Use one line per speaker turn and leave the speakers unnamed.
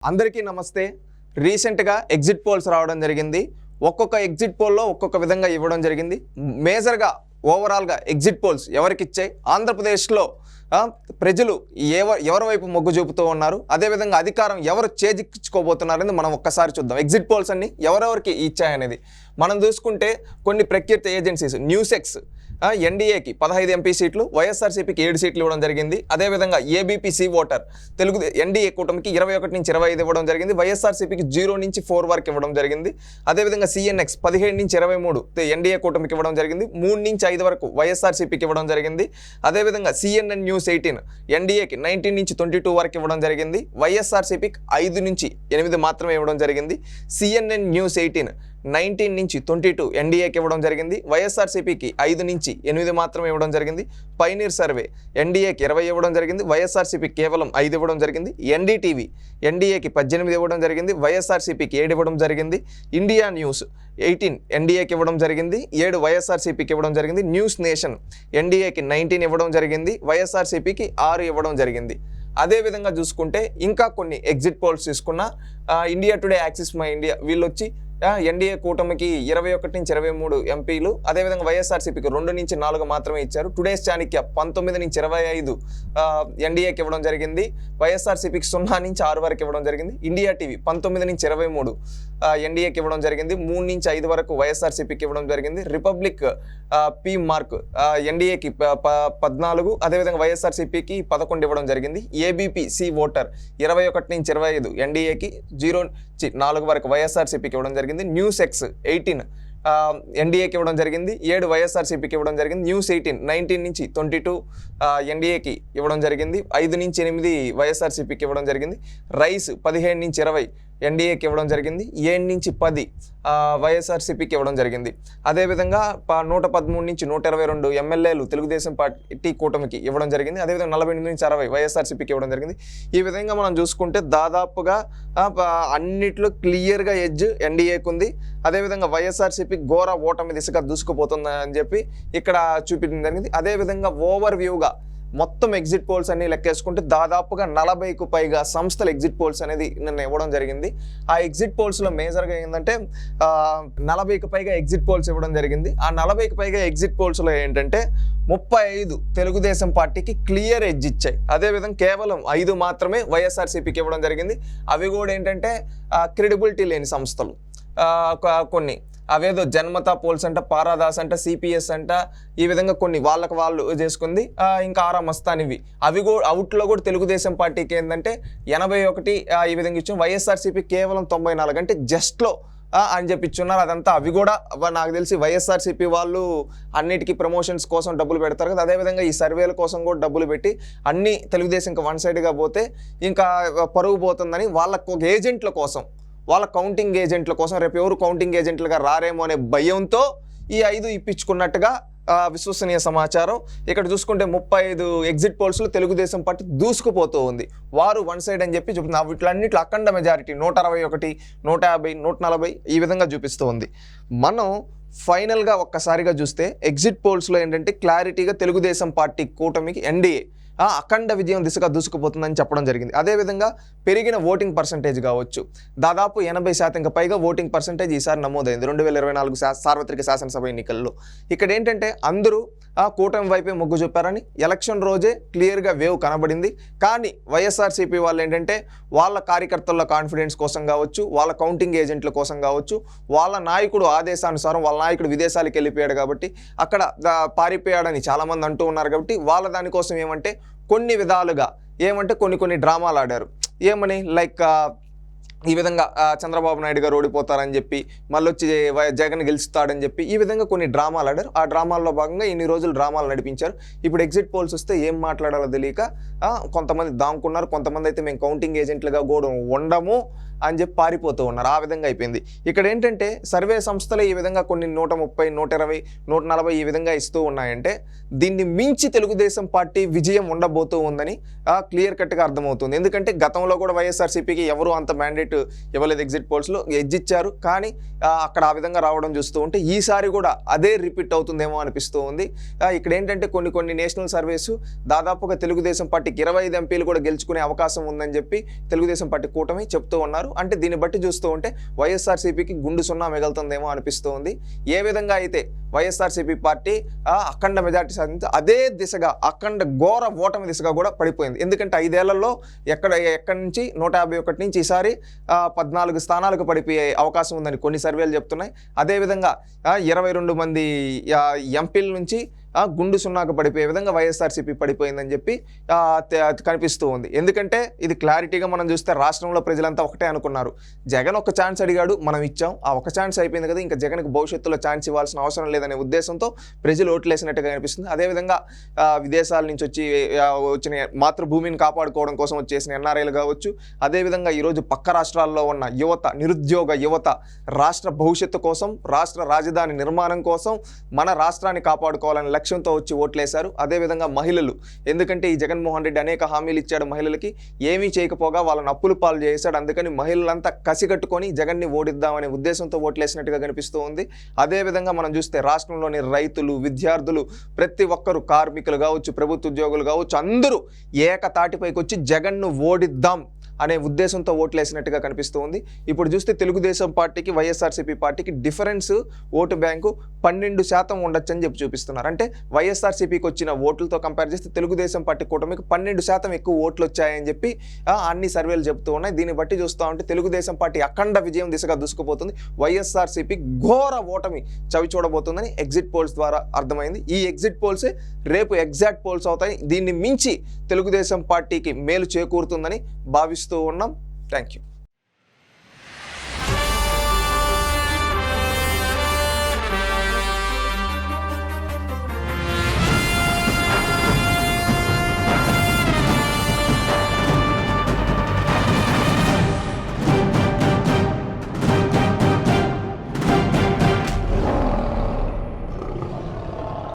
అందరికీ నమస్తే. రీసెంట్గా ఎగ్జిట్ పోల్స్ రావడం జరిగింది. ఒక్కొక్క ఎగ్జిట్ పోల్లో ఒక్కొక్క విధంగా ఇవ్వడం జరిగింది. మేజర్గా ఓవరాల్గా ఎగ్జిట్ పోల్స్ ఎవరికి ఇచ్చాయి, ఆంధ్రప్రదేశ్లో ప్రజలు ఎవరి వైపు మొగ్గు చూపుతూ ఉన్నారు, అదేవిధంగా అధికారం ఎవరు చేజిక్కించుకోబోతున్నారనేది మనం ఒక్కసారి చూద్దాం. ఎగ్జిట్ పోల్స్ అన్ని ఎవరెవరికి ఇచ్చాయనేది మనం చూసుకుంటే కొన్ని ప్రఖ్యాత ఏజెన్సీస్ న్యూసెక్స్ ఎన్డీఏకి 15 ఎంపీ సీట్లు, వైఎస్ఆర్సీపీకి 7 సీట్లు ఇవ్వడం జరిగింది. అదేవిధంగా ఏబీపీ ఓటర్ తెలుగు ఎన్డీఏ కూటమికి 21 నుంచి 25 ఇవ్వడం జరిగింది. వైఎస్ఆర్సీపీకి 0 నుంచి 4 వరకు ఇవ్వడం జరిగింది. అదేవిధంగా సిఎన్ఎక్స్ 17 నుంచి 23 ఎన్డీఏ కూటమికి ఇవ్వడం జరిగింది. 3 నుంచి 5 వరకు వైఎస్ఆర్సీపీకి ఇవ్వడం జరిగింది. అదేవిధంగా సిఎన్ఎన్ న్యూస్ 18 ఎన్డీఏకి 19 నుంచి 22 వరకు ఇవ్వడం జరిగింది. వైఎస్ఆర్సీపీకి 5 నుంచి 8 మాత్రమే ఇవ్వడం జరిగింది. సిఎన్ఎన్ న్యూస్ 18 19 నుంచి 22 ఎన్డీఏకి ఇవ్వడం జరిగింది. వైఎస్ఆర్సీపీకి 5 నుంచి 8 మాత్రమే ఇవ్వడం జరిగింది. పైనీర్ సర్వే ఎన్డీఏకి 20 ఇవ్వడం జరిగింది. వైఎస్ఆర్సీపీకి కేవలం 5 ఇవ్వడం జరిగింది. ఎన్డీటీవీ ఎన్డీఏకి 18 ఇవ్వడం జరిగింది. వైఎస్ఆర్సీపీకి 7 ఇవ్వడం జరిగింది. ఇండియా న్యూస్ 18 ఎన్డీఏకి ఇవ్వడం జరిగింది. 7 వైఎస్ఆర్సీపీకి ఇవ్వడం జరిగింది. న్యూస్ నేషన్ ఎన్డీఏకి 19 ఇవ్వడం జరిగింది. వైఎస్ఆర్సీపీకి 6 ఇవ్వడం జరిగింది. అదేవిధంగా చూసుకుంటే ఇంకా కొన్ని ఎగ్జిట్ పోల్స్ తీసుకున్న India today, axis my India వీళ్ళు వచ్చి ఎన్డీఏ కూటమికి 21 నుంచి 23 ఎంపీలు, అదేవిధంగా వైఎస్ఆర్సీపీకి 2 నుంచి 4 మాత్రమే ఇచ్చారు. టుడేస్ చాణక్య 19 నుంచి 25 ఎన్డీఏకి ఇవ్వడం జరిగింది. వైఎస్ఆర్సీపీకి 0 నుంచి 6 వరకు ఇవ్వడం జరిగింది. ఇండియా టీవీ 19 నుంచి 23 ఎన్డీఏకి ఇవ్వడం జరిగింది. 3 నుంచి 5 వరకు వైఎస్ఆర్సీపీకి ఇవ్వడం జరిగింది. రిపబ్లిక్ పి మార్క్ ఎన్డీఏకి 14, అదేవిధంగా వైఎస్ఆర్సీపీకి 11 ఇవ్వడం జరిగింది. ఏబీపీ ఓటర్ 21 నుంచి 25 ఎన్డీఏకి, 0 నుంచి 4 వరకు వైఎస్ఆర్సీపీకి ఇవ్వడం జరిగింది. న్యూస్ ఎక్స్ 18 ఎన్డీఏకి ఇవ్వడం జరిగింది. 7 వైఎస్ఆర్సీపీకి ఇవ్వడం జరిగింది. న్యూస్ 18 19 నుంచి 22 ఎన్డీఏకి ఇవ్వడం జరిగింది. 5 నుంచి 8 వైఎస్ఆర్సీపీకి ఇవ్వడం జరిగింది. రైస్ 15 నుంచి 20 ఎన్డీఏకి ఇవ్వడం జరిగింది. 7 నుంచి 10 వైఎస్ఆర్సీపీకి ఇవ్వడం జరిగింది. అదేవిధంగా 113 నుంచి 122 ఎమ్మెల్యేలు తెలుగుదేశం పార్టీ కూటమికి ఇవ్వడం జరిగింది. అదేవిధంగా 48 నుంచి 60 వైఎస్ఆర్సీపీకి ఇవ్వడం జరిగింది. ఈ విధంగా మనం చూసుకుంటే దాదాపుగా అన్నిట్లో క్లియర్గా ఎడ్జ్ ఎన్డీఏకి ఉంది. అదేవిధంగా వైఎస్ఆర్సీపీ ఘోర ఓటమి దిశగా దూసుకుపోతుందని చెప్పి ఇక్కడ చూపించడం జరిగింది. అదేవిధంగా ఓవర్ వ్యూగా మొత్తం ఎగ్జిట్ పోల్స్ అన్ని లెక్కేసుకుంటే దాదాపుగా 40కు పైగా సంస్థల ఎగ్జిట్ పోల్స్ అనేది నిన్న ఇవ్వడం జరిగింది. ఆ ఎగ్జిట్ పోల్స్లో మేజర్గా ఏంటంటే 40కు పైగా ఎగ్జిట్ పోల్స్ ఇవ్వడం జరిగింది. ఆ 40కు పైగా ఎగ్జిట్ పోల్స్లో ఏంటంటే 35 తెలుగుదేశం పార్టీకి క్లియర్ ఎడ్జ్ ఇచ్చాయి. అదేవిధంగా కేవలం 5 మాత్రమే వైఎస్ఆర్సీపీకి ఇవ్వడం జరిగింది. అవి కూడా ఏంటంటే క్రెడిబిలిటీ లేని సంస్థలు కొన్ని, అవేదో జన్మతా పోల్స్ అంట, పారాదాస్ అంట, సిపిఎస్ అంట, ఈ విధంగా కొన్ని వాళ్ళకు వాళ్ళు చేసుకుంది. ఇంకా ఆరా మస్తానివి అవి కూడా అవుట్లో కూడా తెలుగుదేశం పార్టీకి ఏంటంటే 81 ఈ విధంగా ఇచ్చాం. వైఎస్ఆర్సీపీ కేవలం 94 అంటే జస్ట్లో అని చెప్పించున్నారు. అదంతా అవి కూడా నాకు తెలిసి వైఎస్ఆర్సీపీ వాళ్ళు అన్నిటికీ ప్రమోషన్స్ కోసం డబ్బులు పెడతారు కదా, అదేవిధంగా ఈ సర్వేల కోసం కూడా డబ్బులు పెట్టి అన్ని తెలుగుదేశం ఇంకా వన్ సైడ్గా పోతే ఇంకా పరుగు పోతుందని వాళ్ళ ఏజెంట్ల కోసం, వాళ్ళ కౌంటింగ్ ఏజెంట్ల కోసం, రేపు ఎవరు కౌంటింగ్ ఏజెంట్లుగా రారేమో అనే భయంతో ఈ 5 ఇప్పించుకున్నట్టుగా విశ్వసనీయ సమాచారం. ఇక్కడ చూసుకుంటే 35 ఎగ్జిట్ పోల్స్లో తెలుగుదేశం పార్టీ దూసుకుపోతూ ఉంది. వారు వన్ సైడ్ అని చెప్పి చూపుతుంది. వీటిలన్నింటిలో అఖండ మెజారిటీ 161, 150, 140 ఈ విధంగా చూపిస్తూ ఉంది. మనం ఫైనల్గా ఒక్కసారిగా చూస్తే ఎగ్జిట్ పోల్స్లో ఏంటంటే క్లారిటీగా తెలుగుదేశం పార్టీ కూటమికి ఎన్డీఏ అఖండ విజయం దిశగా దూసుకుపోతుందని చెప్పడం జరిగింది. అదేవిధంగా పెరిగిన ఓటింగ్ పర్సంటేజ్ కావచ్చు, దాదాపు 80% పైగా ఓటింగ్ పర్సంటేజ్ ఈసారి నమోదైంది 2024 సార్వత్రిక శాసనసభ ఎన్నికల్లో. ఇక్కడ ఏంటంటే అందరూ కూటమి వైపే మొగ్గు చూపారని ఎలక్షన్ రోజే క్లియర్గా వేవ్ కనబడింది. కానీ వైఎస్ఆర్సీపీ వాళ్ళు ఏంటంటే వాళ్ళ కార్యకర్తల కాన్ఫిడెన్స్ కోసం కావచ్చు, వాళ్ళ కౌంటింగ్ ఏజెంట్ల కోసం కావచ్చు, వాళ్ళ నాయకుడు ఆదేశానుసారం వాళ్ళ నాయకుడు విదేశాలకు వెళ్ళిపోయాడు కాబట్టి అక్కడ పారిపోయాడని చాలామంది అంటూ ఉన్నారు. కాబట్టి వాళ్ళ దానికోసం ఏమంటే కొన్ని విధాలుగా కొన్ని డ్రామాలు ఆడారు. ఏమని లైక్ ఈ విధంగా చంద్రబాబు నాయుడు గారు ఓడిపోతారని చెప్పి, మళ్ళీ వచ్చి జగన్ గెలుస్తాడని చెప్పి ఈ విధంగా కొన్ని డ్రామాలు ఆడారు. ఆ డ్రామాల్లో భాగంగా ఇన్ని రోజులు డ్రామాలు నడిపించారు. ఇప్పుడు ఎగ్జిట్ పోల్స్ వస్తే ఏం మాట్లాడాలో తెలియక కొంతమంది దాముకున్నారు. కొంతమంది అయితే మేము కౌంటింగ్ ఏజెంట్లుగా కూడా ఉండము అని చెప్పి పారిపోతూ ఉన్నారు. ఆ విధంగా అయిపోయింది. ఇక్కడ ఏంటంటే సర్వే సంస్థలు ఈ విధంగా కొన్ని 130, 120, 140 ఈ విధంగా ఇస్తూ ఉన్నాయంటే దీన్ని మించి తెలుగుదేశం పార్టీ విజయం ఉండబోతూ ఉందని క్లియర్ కట్గా అర్థమవుతుంది. ఎందుకంటే గతంలో కూడా వైఎస్ఆర్సీపీకి ఎవరు అంత మ్యాండేట్ ఇవ్వలేదు. ఎగ్జిట్ పోల్స్లో ఎడ్జ్ ఇచ్చారు, కానీ అక్కడ ఆ విధంగా రావడం చూస్తూ ఉంటే ఈసారి కూడా అదే రిపీట్ అవుతుందేమో అనిపిస్తూ ఉంది. ఇక్కడ ఏంటంటే కొన్ని నేషనల్ సర్వేస్ దాదాపుగా తెలుగుదేశం పార్టీకి 25 ఎంపీలు కూడా గెలుచుకునే అవకాశం ఉందని చెప్పి తెలుగుదేశం పార్టీ కూటమి చెప్తూ ఉన్నారు. అంటే దీన్ని బట్టి చూస్తూ ఉంటే వైఎస్ఆర్సీపీకి గుండు సున్నా మిగులుతుందేమో అనిపిస్తూ ఉంది. ఏ విధంగా అయితే వైఎస్ఆర్సీపీ పార్టీ అఖండ మెజార్టీ సాధించి అదే దిశగా అఖండ ఘోర ఓటమి దిశగా కూడా పడిపోయింది. ఎందుకంటే 5 ఏళ్లలో ఎక్కడి నుంచి 151 నుంచి ఈసారి 14 స్థానాలకు పడిపోయే అవకాశం ఉందని కొన్ని సర్వేలు చెప్తున్నాయి. అదేవిధంగా 22 మంది ఎంపీల నుంచి గుండు సున్నాకు పడిపోయే విధంగా వైఎస్ఆర్సీపీ పడిపోయిందని చెప్పి కనిపిస్తూ ఉంది. ఎందుకంటే ఇది క్లారిటీగా మనం చూస్తే రాష్ట్రంలో ప్రజలంతా ఒకటే అనుకున్నారు. జగన్ ఒక ఛాన్స్ అడిగాడు, మనం ఇచ్చాం, ఆ ఒక ఛాన్స్ అయిపోయింది కదా, ఇంకా జగన్కి భవిష్యత్తులో ఛాన్స్ ఇవ్వాల్సిన అవసరం లేదనే ఉద్దేశంతో ప్రజలు ఓట్లేసినట్టుగా కనిపిస్తుంది. అదేవిధంగా విదేశాల నుంచి వచ్చిన మాతృభూమిని కాపాడుకోవడం కోసం వచ్చేసిన ఎన్ఆర్ఐలు కావచ్చు, అదేవిధంగా ఈరోజు పక్క రాష్ట్రాల్లో ఉన్న యువత, నిరుద్యోగ యువత రాష్ట్ర భవిష్యత్తు కోసం, రాష్ట్ర రాజధాని నిర్మాణం కోసం, మన రాష్ట్రాన్ని కాపాడుకోవాలని లక్ష్యంతో వచ్చి ఓట్లేశారు. అదేవిధంగా మహిళలు, ఎందుకంటే ఈ జగన్మోహన్ రెడ్డి అనేక హామీలు ఇచ్చాడు మహిళలకి, ఏమీ చేయకపోగా వాళ్ళని అప్పులు పాలు చేశాడు. అందుకని మహిళలంతా కసిగట్టుకొని జగన్ని ఓడిద్దామనే ఉద్దేశంతో ఓట్లేసినట్టుగా కనిపిస్తూ ఉంది. అదేవిధంగా మనం చూస్తే రాష్ట్రంలోని రైతులు, విద్యార్థులు, ప్రతి ఒక్కరు, కార్మికులు కావచ్చు, ప్రభుత్వ ఉద్యోగులు కావచ్చు, అందరూ ఏకతాటిపైకి వచ్చి జగన్ను ఓడిద్దాం అనే ఉద్దేశంతో ఓట్లేసినట్టుగా కనిపిస్తూ ఉంది. ఇప్పుడు చూస్తే తెలుగుదేశం పార్టీకి వైఎస్ఆర్సీపీ పార్టీకి డిఫరెన్స్ ఓటు బ్యాంకు 12% ఉండొచ్చని చెప్పి చూపిస్తున్నారు. అంటే వైఎస్ఆర్సీపీకి వచ్చిన ఓట్లతో కంపేర్ చేస్తే తెలుగుదేశం పార్టీ కూటమికి 12% ఎక్కువ ఓట్లు వచ్చాయని చెప్పి అన్ని సర్వేలు చెప్తూ ఉన్నాయి. దీన్ని బట్టి చూస్తూ ఉంటే తెలుగుదేశం పార్టీ అఖండ విజయం దిశగా దూసుకుపోతుంది. వైఎస్ఆర్సీపీ ఘోర ఓటమి చవి చూడబోతుందని ఎగ్జిట్ పోల్స్ ద్వారా అర్థమైంది. ఈ ఎగ్జిట్ పోల్సే రేపు ఎగ్జాక్ట్ పోల్స్ అవుతాయి. దీన్ని మించి తెలుగుదేశం పార్టీకి మేలు చేకూరుతుందని భావిస్తూ ఉన్నాం. Thank you.